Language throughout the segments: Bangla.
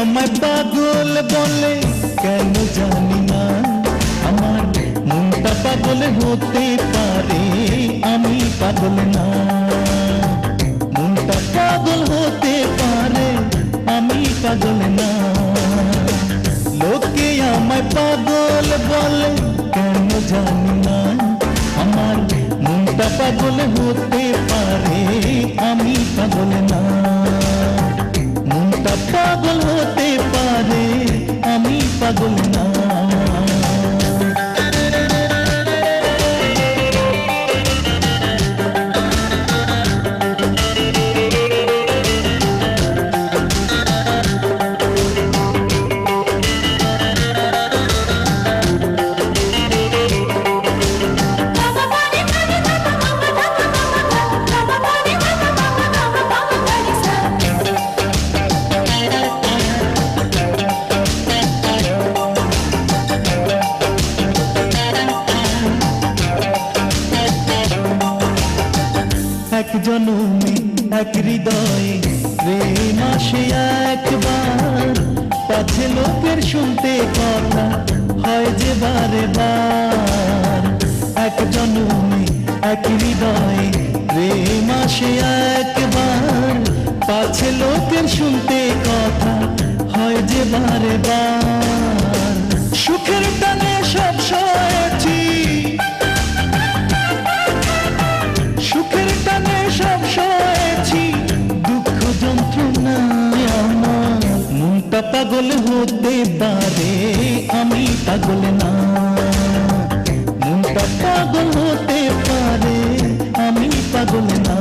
আমায় পাগল বলে কেন জানি না, আমার মনটা পাগল হতে পারে, আমি পাগল না। মনটা পাগল হতে পারে, আমি পাগল না। লোকে আমায় পাগল বলে কেন জানি না, আমার মনটা পাগল হতে পারে, আমি পাগল না। মনটা পাগল হতে পারে, আমি পাগল না। এক জনমে এক হৃদয়ে প্রেম আসে একবার, পাছে লোকের শুনতে কথা হয় যে বারে বার। এক জনমে এক হৃদয়ে প্রেম আসে একবার, পাছে লোকের শুনতে কথা হয় যে বারে বার। সুখের টানে সব সয়েছি, সুখের টানে সব সয়েছি, দুঃখ যন্ত্রণায় আমার মনটা পাগল হতে পারে, আমি পাগল না। মনটা পাগল হতে পারে, আমি পাগল না।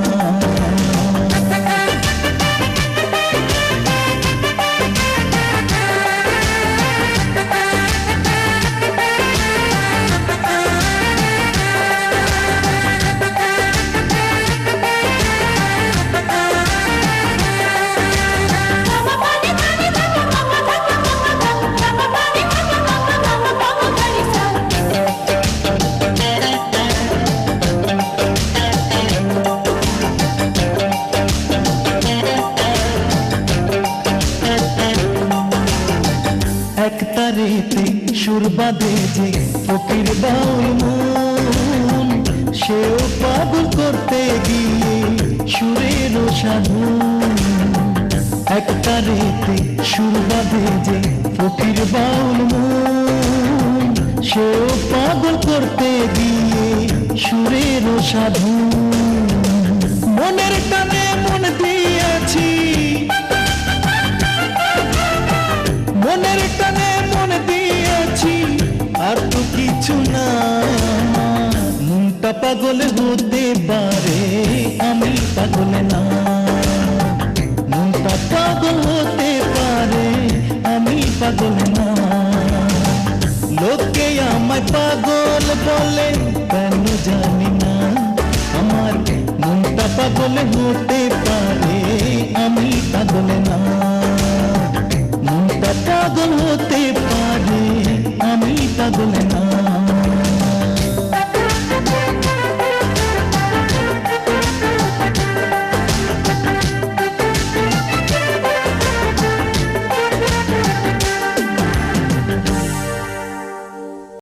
এক তারেতে সুর বাঁধে যে ফকির বাউল মন, সেও পাগল করতে গিয়ে সুরের সাধন। এক তারেতে সুর বাঁধে যে ফকির বাউল মন, সেও পাগল করতে গিয়ে সুরের সাধন। মনের টানে মন দিয়েছি, মনের টানে মন দিয়েছি, আর তো কিছু না। মনটা পাগল হতে পারে, আমি পাগল না। মনটা পাগল হতে পারে, আমি পাগল না। লোকে আমায় পাগল বলে কেন জানি না, আমার মনটা পাগল হতে পারে, আমি পাগল না। মনটা পাগল হতে পারে, আমি পাগল না।